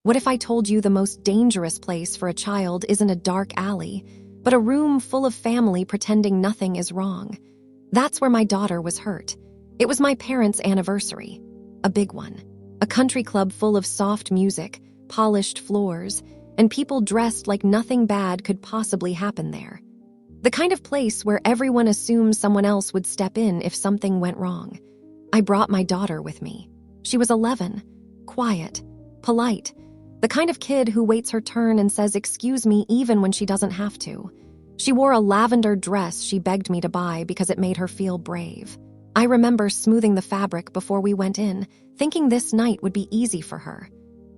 What if I told you the most dangerous place for a child isn't a dark alley, but a room full of family pretending nothing is wrong? That's where my daughter was hurt. It was my parents' anniversary. A big one. A country club full of soft music, polished floors, and people dressed like nothing bad could possibly happen there. The kind of place where everyone assumes someone else would step in if something went wrong. I brought my daughter with me. She was 11, quiet, polite, the kind of kid who waits her turn and says excuse me even when she doesn't have to. She wore a lavender dress she begged me to buy because it made her feel brave. I remember smoothing the fabric before we went in, thinking this night would be easy for her.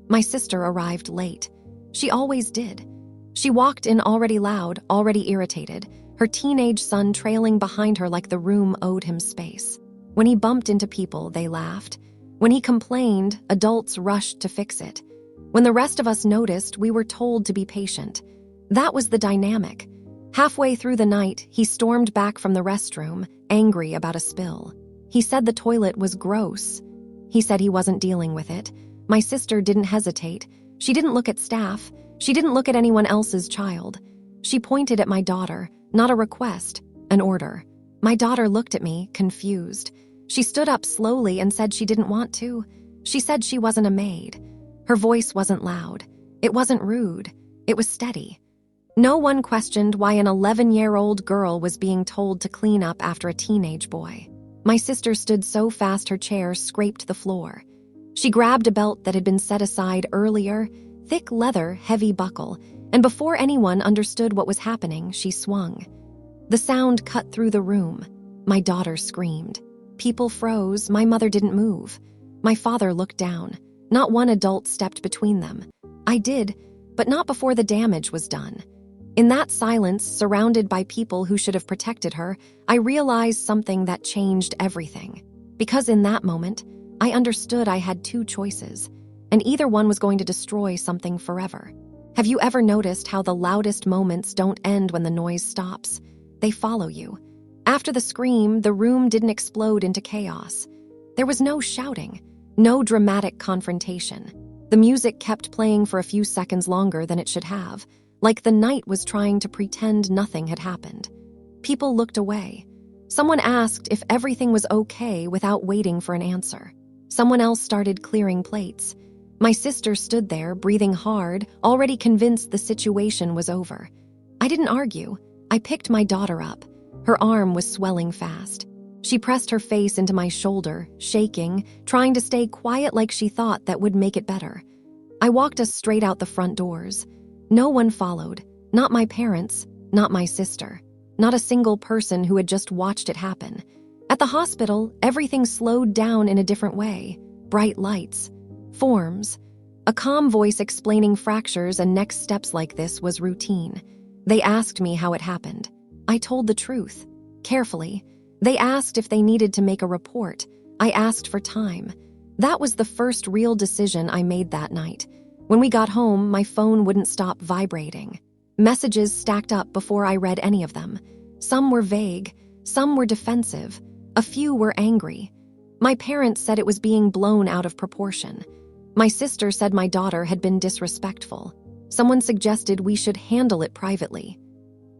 My sister arrived late. She always did. She walked in already loud, already irritated, her teenage son trailing behind her like the room owed him space. When he bumped into people, they laughed. When he complained, adults rushed to fix it. When the rest of us noticed, we were told to be patient. That was the dynamic. Halfway through the night, he stormed back from the restroom, angry about a spill. He said the toilet was gross. He said he wasn't dealing with it. My sister didn't hesitate. She didn't look at staff. She didn't look at anyone else's child. She pointed at my daughter, not a request, an order. My daughter looked at me, confused. She stood up slowly and said she didn't want to. She said she wasn't a maid. Her voice wasn't loud. It wasn't rude. It was steady. No one questioned why an 11-year-old girl was being told to clean up after a teenage boy. My sister stood so fast her chair scraped the floor. She grabbed a belt that had been set aside earlier, thick leather, heavy buckle, and before anyone understood what was happening, she swung. The sound cut through the room. My daughter screamed. People froze. My mother didn't move. My father looked down. Not one adult stepped between them. I did, but not before the damage was done. In that silence, surrounded by people who should have protected her, I realized something that changed everything. Because in that moment, I understood I had two choices, and either one was going to destroy something forever. Have you ever noticed how the loudest moments don't end when the noise stops? They follow you. After the scream, the room didn't explode into chaos. There was no shouting, no dramatic confrontation. The music kept playing for a few seconds longer than it should have, like the night was trying to pretend nothing had happened. People looked away. Someone asked if everything was okay without waiting for an answer. Someone else started clearing plates. My sister stood there, breathing hard, already convinced the situation was over. I didn't argue. I picked my daughter up. Her arm was swelling fast. She pressed her face into my shoulder, shaking, trying to stay quiet like she thought that would make it better. I walked us straight out the front doors. No one followed. Not my parents, not my sister, not a single person who had just watched it happen. At the hospital, everything slowed down in a different way. Bright lights, forms. A calm voice explaining fractures and next steps like this was routine. They asked me how it happened. I told the truth, carefully. They asked if they needed to make a report. I asked for time. That was the first real decision I made that night. When we got home, my phone wouldn't stop vibrating. Messages stacked up before I read any of them. Some were vague, some were defensive, a few were angry. My parents said it was being blown out of proportion. My sister said my daughter had been disrespectful. Someone suggested we should handle it privately.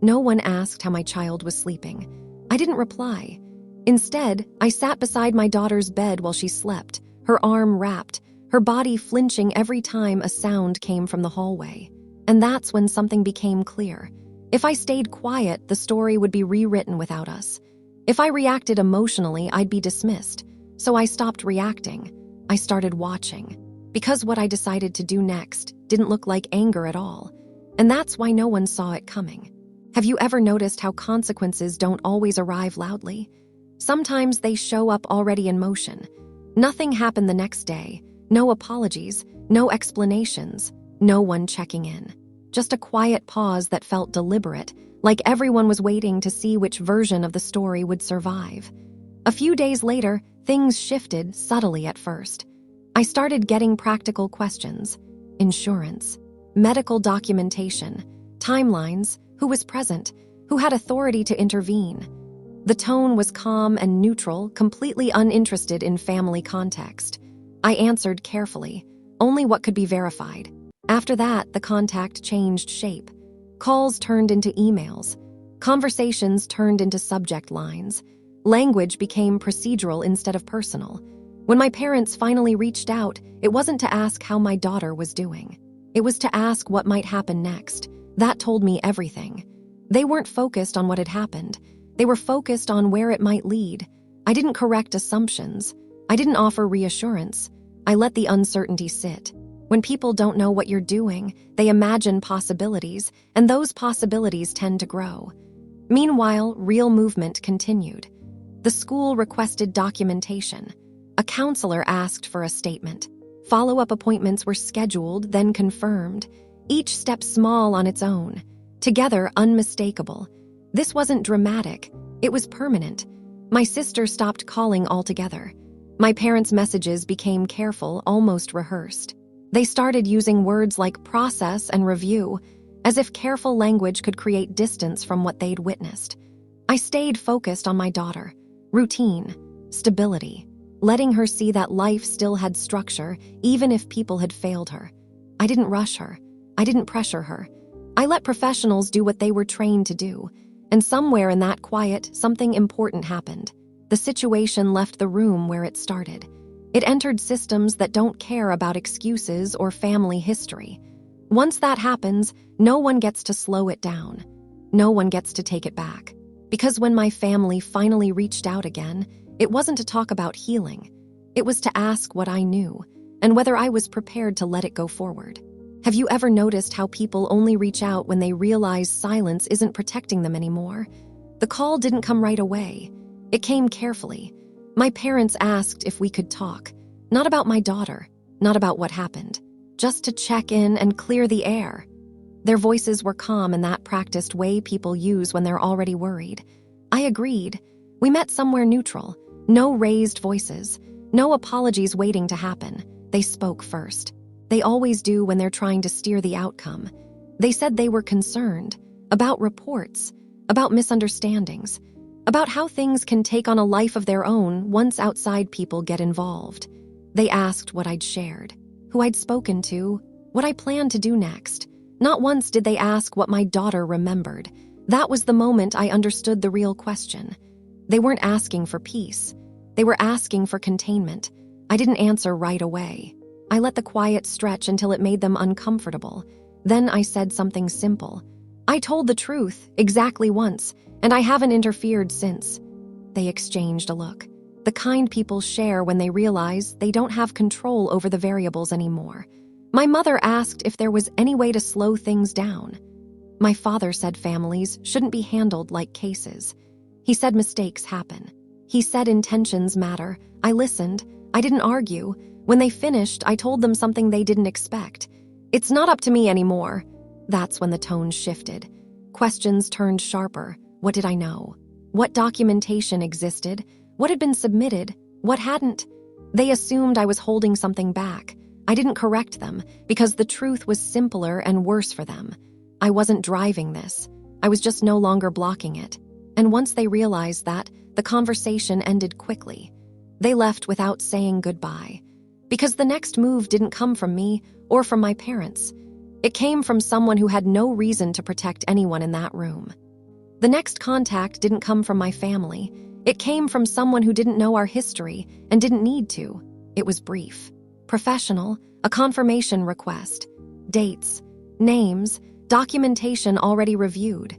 No one asked how my child was sleeping. I didn't reply. Instead, I sat beside my daughter's bed while she slept, her arm wrapped, her body flinching every time a sound came from the hallway. And that's when something became clear. If I stayed quiet, the story would be rewritten without us. If I reacted emotionally, I'd be dismissed. So I stopped reacting. I started watching. Because what I decided to do next didn't look like anger at all. And that's why no one saw it coming. Have you ever noticed how consequences don't always arrive loudly? Sometimes they show up already in motion. Nothing happened the next day. No apologies, no explanations, no one checking in. Just a quiet pause that felt deliberate, like everyone was waiting to see which version of the story would survive. A few days later, things shifted subtly at first. I started getting practical questions. Insurance, medical documentation, timelines, who was present, who had authority to intervene. The tone was calm and neutral, completely uninterested in family context. I answered carefully, only what could be verified. After that, the contact changed shape. Calls turned into emails. Conversations turned into subject lines. Language became procedural instead of personal. When my parents finally reached out, it wasn't to ask how my daughter was doing. It was to ask what might happen next. That told me everything. They weren't focused on what had happened. They were focused on where it might lead. I didn't correct assumptions. I didn't offer reassurance. I let the uncertainty sit. When people don't know what you're doing, they imagine possibilities, and those possibilities tend to grow. Meanwhile, real movement continued. The school requested documentation. A counselor asked for a statement. Follow-up appointments were scheduled, then confirmed. Each step small on its own. Together, unmistakable. This wasn't dramatic. It was permanent. My sister stopped calling altogether. My parents' messages became careful, almost rehearsed. They started using words like process and review, as if careful language could create distance from what they'd witnessed. I stayed focused on my daughter. Routine, stability, letting her see that life still had structure, even if people had failed her. I didn't rush her. I didn't pressure her. I let professionals do what they were trained to do. And somewhere in that quiet, something important happened. The situation left the room where it started. It entered systems that don't care about excuses or family history. Once that happens, no one gets to slow it down. No one gets to take it back. Because when my family finally reached out again, it wasn't to talk about healing. It was to ask what I knew, and whether I was prepared to let it go forward. Have you ever noticed how people only reach out when they realize silence isn't protecting them anymore? The call didn't come right away. It came carefully. My parents asked if we could talk. Not about my daughter, not about what happened. Just to check in and clear the air. Their voices were calm in that practiced way people use when they're already worried. I agreed. We met somewhere neutral. No raised voices. No apologies waiting to happen. They spoke first. They always do when they're trying to steer the outcome. They said they were concerned. About reports. About misunderstandings. About how things can take on a life of their own once outside people get involved. They asked what I'd shared. Who I'd spoken to. What I planned to do next. Not once did they ask what my daughter remembered. That was the moment I understood the real question. They weren't asking for peace. They were asking for containment. I didn't answer right away. I let the quiet stretch until it made them uncomfortable. Then I said something simple. I told the truth, exactly once, and I haven't interfered since. They exchanged a look. The kind people share when they realize they don't have control over the variables anymore. My mother asked if there was any way to slow things down. My father said families shouldn't be handled like cases. He said mistakes happen. He said intentions matter. I listened. I didn't argue. When they finished, I told them something they didn't expect. It's not up to me anymore. That's when the tone shifted. Questions turned sharper. What did I know? What documentation existed? What had been submitted? What hadn't? They assumed I was holding something back. I didn't correct them because the truth was simpler and worse for them. I wasn't driving this. I was just no longer blocking it. And once they realized that, the conversation ended quickly. They left without saying goodbye. Because the next move didn't come from me or from my parents. It came from someone who had no reason to protect anyone in that room. The next contact didn't come from my family. It came from someone who didn't know our history and didn't need to. It was brief. Professional, a confirmation request. Dates, names, documentation already reviewed.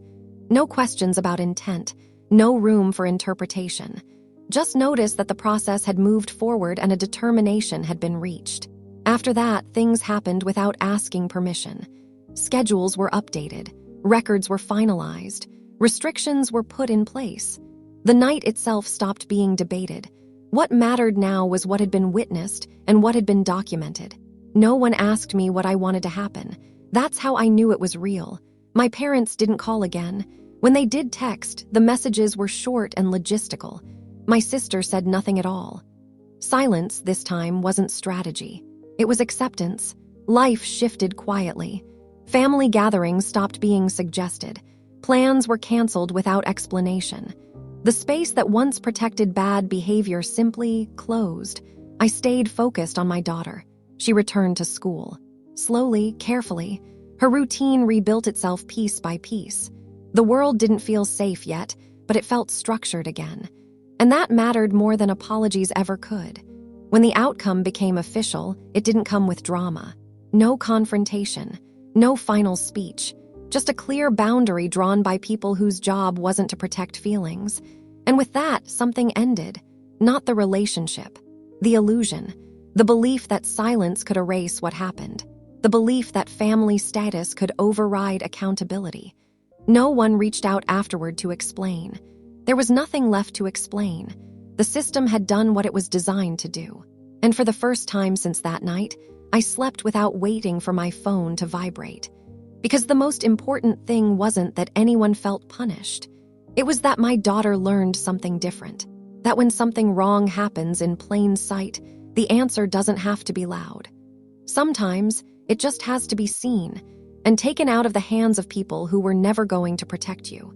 No questions about intent, no room for interpretation. Just notice that the process had moved forward and a determination had been reached. After that, things happened without asking permission. Schedules were updated. Records were finalized. Restrictions were put in place. The night itself stopped being debated. What mattered now was what had been witnessed and what had been documented. No one asked me what I wanted to happen. That's how I knew it was real. My parents didn't call again. When they did text, the messages were short and logistical. My sister said nothing at all. Silence, this time, wasn't strategy. It was acceptance. Life shifted quietly. Family gatherings stopped being suggested. Plans were canceled without explanation. The space that once protected bad behavior simply closed. I stayed focused on my daughter. She returned to school. Slowly, carefully, her routine rebuilt itself piece by piece. The world didn't feel safe yet, but it felt structured again. And that mattered more than apologies ever could. When the outcome became official, it didn't come with drama. No confrontation, no final speech, just a clear boundary drawn by people whose job wasn't to protect feelings. And with that, something ended. Not the relationship, the illusion, the belief that silence could erase what happened, the belief that family status could override accountability. No one reached out afterward to explain. There was nothing left to explain. The system had done what it was designed to do. And for the first time since that night, I slept without waiting for my phone to vibrate. Because the most important thing wasn't that anyone felt punished. It was that my daughter learned something different. That when something wrong happens in plain sight, the answer doesn't have to be loud. Sometimes, it just has to be seen and taken out of the hands of people who were never going to protect you.